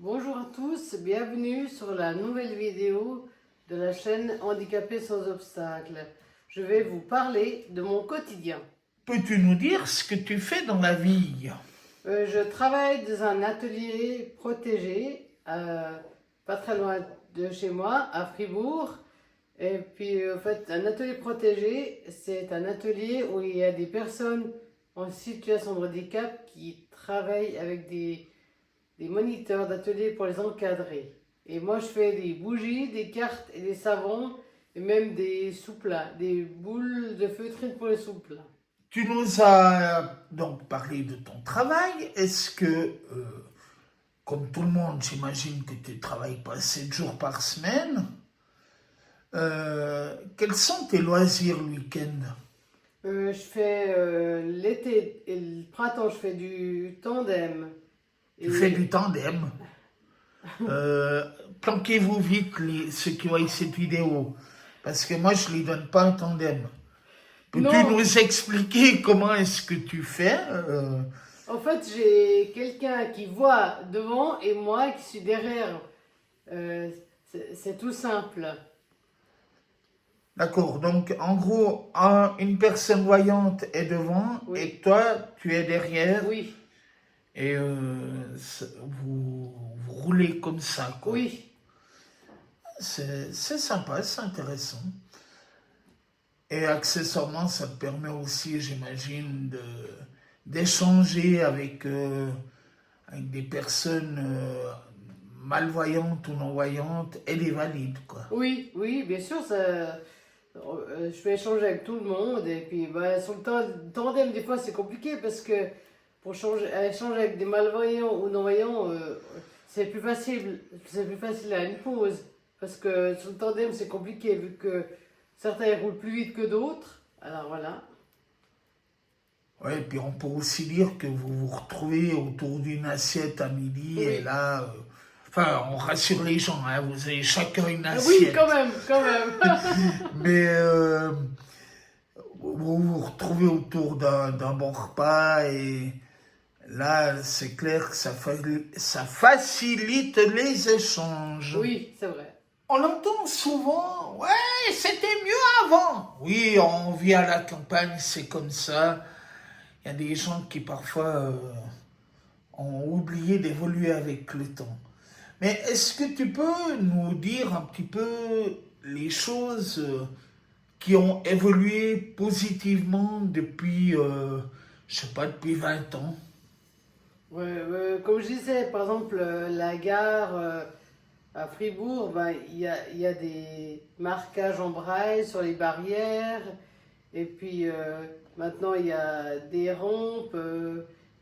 Bonjour à tous, bienvenue sur la nouvelle vidéo de la chaîne Handicapés sans obstacles. Je vais vous parler de mon quotidien. Peux-tu nous dire ce que tu fais dans la vie? Je travaille dans un atelier protégé, pas très loin de chez moi, à Fribourg. Et puis, en fait, un atelier protégé, c'est un atelier où il y a des personnes en situation de handicap qui travaillent avec des moniteurs d'atelier pour les encadrer. Et moi, je fais des bougies, des cartes et des savons, et même des sous-plats, des boules de feutrine pour les sous-plats. Tu nous as donc parlé de ton travail. Est-ce que, comme tout le monde, j'imagine que tu ne travailles pas 7 jours par semaine. Quels sont tes loisirs le week-end? Je fais l'été et le printemps, je fais du tandem. Tu fais Et du tandem. Euh, Planquez-vous vite ceux qui voient cette vidéo. Parce que moi, je ne lui donne pas un tandem. Peux-tu non, nous expliquer comment est-ce que tu fais? en fait, j'ai quelqu'un qui voit devant et moi qui suis derrière. C'est tout simple. D'accord, donc en gros, une personne voyante est devant et Oui, toi, tu es derrière oui, et vous roulez comme ça, quoi. oui. C'est sympa, c'est intéressant. Et accessoirement, ça te permet aussi, j'imagine, d'échanger avec des personnes malvoyantes ou non-voyantes et des valides, quoi. Oui, oui, bien sûr, je peux échanger avec tout le monde. Et puis, bah, sur le tandem, des fois, c'est compliqué parce que pour échanger avec des malvoyants ou non-voyants, c'est plus facile à une pause. Parce que sur le tandem, c'est compliqué vu que certains roulent plus vite que d'autres. Alors voilà. Ouais, et puis on peut aussi dire que vous vous retrouvez autour d'une assiette à midi, et Oui. là, enfin, on rassure les gens, hein, vous avez chacun une Oui, quand assiette. même, quand même. Mais vous vous retrouvez autour d'un bon repas, et là, c'est clair que ça facilite les échanges. Oui, c'est vrai. On entend souvent, ouais, c'était mieux avant. Oui, on vit à la campagne, c'est comme ça. Il y a des gens qui parfois ont oublié d'évoluer avec le temps. Mais est-ce que tu peux nous dire un petit peu les choses qui ont évolué positivement depuis, je sais pas, depuis 20 ans? Ouais, comme je disais, par exemple, la gare à Fribourg, ben, il y a des marquages en braille sur les barrières. Et puis maintenant, il y a des rampes.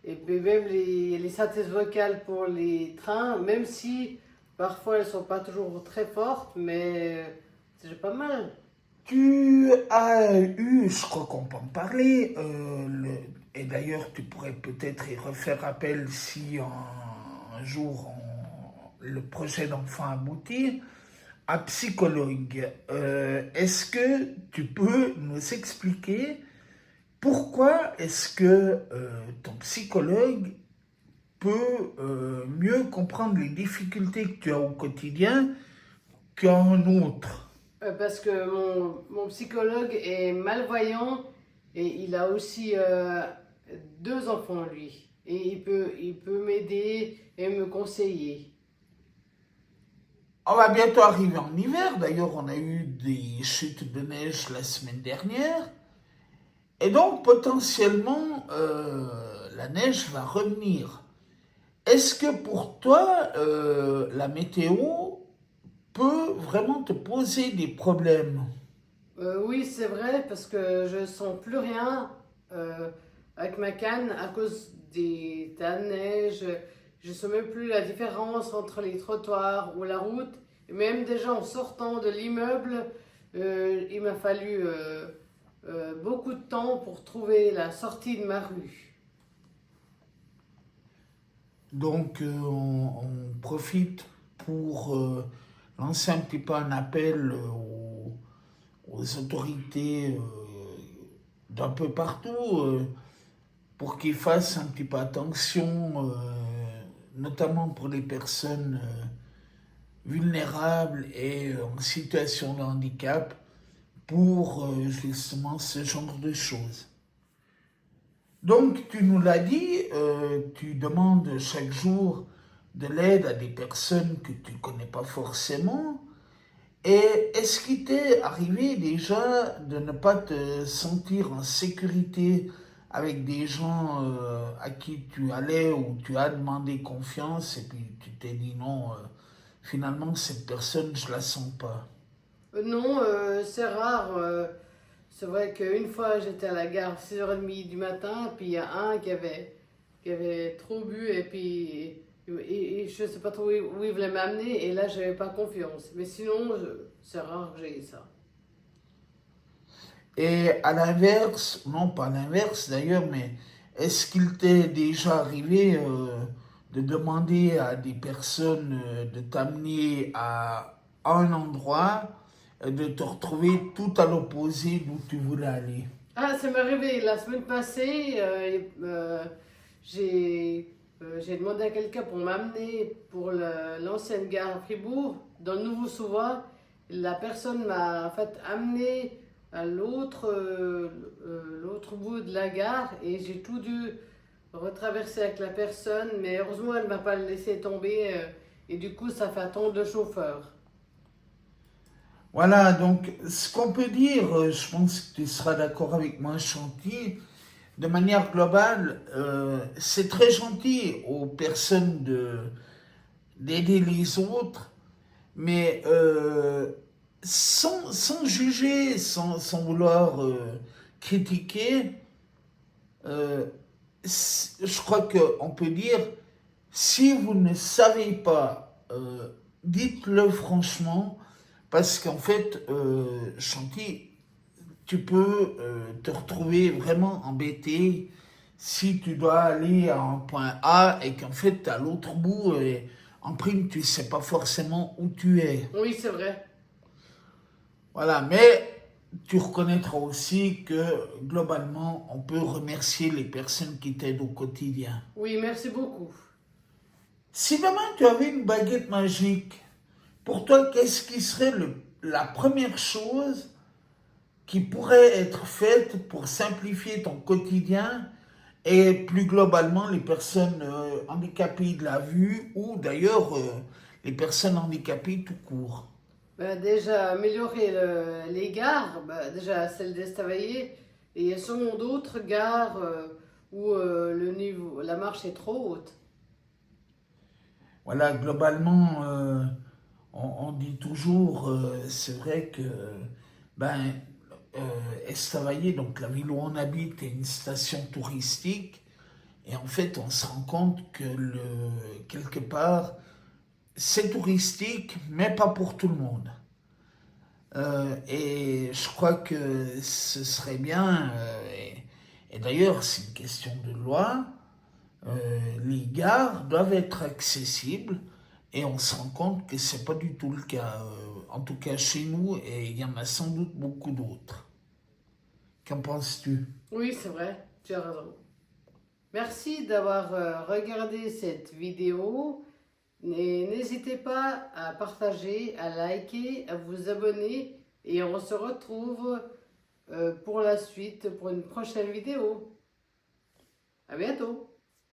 Et puis même les synthèses vocales pour les trains, même si parfois elles sont pas toujours très fortes, mais c'est déjà pas mal. Tu as eu, je crois qu'on peut en parler, et d'ailleurs tu pourrais peut-être y refaire appel si un jour le projet d'enfant aboutit, un psychologue. Est-ce que tu peux nous expliquer pourquoi est-ce que ton psychologue peut mieux comprendre les difficultés que tu as au quotidien qu'un autre? Parce que mon psychologue est malvoyant et il a aussi deux enfants, lui. Et il peut m'aider et me conseiller. On va bientôt arriver en hiver. D'ailleurs, on a eu des chutes de neige la semaine dernière. Et donc, potentiellement, la neige va revenir. Est-ce que pour toi, la météo peut vraiment te poser des problèmes? Oui, c'est vrai, parce que je sens plus rien euh, avec ma canne à cause de la neige. Je ne sens même plus la différence entre les trottoirs ou la route. Et même déjà en sortant de l'immeuble, il m'a fallu beaucoup de temps pour trouver la sortie de ma rue. Donc, on profite pour lancer un petit peu un appel aux autorités d'un peu partout pour qu'ils fassent un petit peu attention, notamment pour les personnes vulnérables et en situation de handicap, pour justement ce genre de choses. Donc, tu nous l'as dit, tu demandes chaque jour de l'aide à des personnes que tu ne connais pas forcément. Et est-ce qu'il t'est arrivé déjà de ne pas te sentir en sécurité avec des gens à qui tu allais ou tu as demandé confiance et puis tu t'es dit non, finalement cette personne je la sens pas. Non, c'est rare. C'est vrai qu'une fois, j'étais à la gare 6h30 du matin, puis il y a un qui avait trop bu, et puis et je sais pas trop où il voulait m'amener, et là, j'avais pas confiance. Mais sinon, c'est rare que j'ai ça. Et à l'inverse, non pas à l'inverse d'ailleurs, mais est-ce qu'il t'est déjà arrivé de demander à des personnes de t'amener à un endroit, de te retrouver tout à l'opposé d'où tu voulais aller? Ah, ça m'est arrivé la semaine passée. J'ai demandé à quelqu'un pour m'amener pour l'ancienne gare à Fribourg, dans le Nouveau Souverain. La personne m'a en fait amené à l'autre bout de la gare, et j'ai tout dû retraverser avec la personne, mais heureusement elle ne m'a pas laissé tomber, et du coup ça fait attendre le chauffeur. Voilà, donc ce qu'on peut dire, je pense que tu seras d'accord avec moi, Chanty, de manière globale, c'est très gentil aux personnes d'aider les autres, mais sans juger, sans vouloir critiquer, euh, je crois qu'on peut dire, si vous ne savez pas, dites-le franchement, parce qu'en fait, Chanty, tu peux te retrouver vraiment embêté si tu dois aller à un point A et qu'en fait, à l'autre bout, en prime, tu ne sais pas forcément où tu es. Oui, c'est vrai. Voilà, mais tu reconnaîtras aussi que globalement, on peut remercier les personnes qui t'aident au quotidien. Oui, merci beaucoup. Si demain tu avais une baguette magique, pour toi, qu'est-ce qui serait la première chose qui pourrait être faite pour simplifier ton quotidien et plus globalement les personnes handicapées de la vue ou d'ailleurs les personnes handicapées tout court? Ben, déjà, améliorer les gares, ben, déjà celle d'Estavayer, et il y a sûrement d'autres gares où le niveau, la marche est trop haute. Voilà, globalement, on dit toujours, c'est vrai que ben, euh, Estavayer, donc la ville où on habite, est une station touristique. Et en fait, on se rend compte que quelque part, c'est touristique, mais pas pour tout le monde. Et je crois que ce serait bien, et d'ailleurs c'est une question de loi, les gares doivent être accessibles et on se rend compte que c'est pas du tout le cas, en tout cas chez nous, et il y en a sans doute beaucoup d'autres. Qu'en penses-tu? Oui, c'est vrai, tu as raison. Merci d'avoir regardé cette vidéo. Et n'hésitez pas à partager, à liker, à vous abonner, et on se retrouve pour la suite, pour une prochaine vidéo. À bientôt!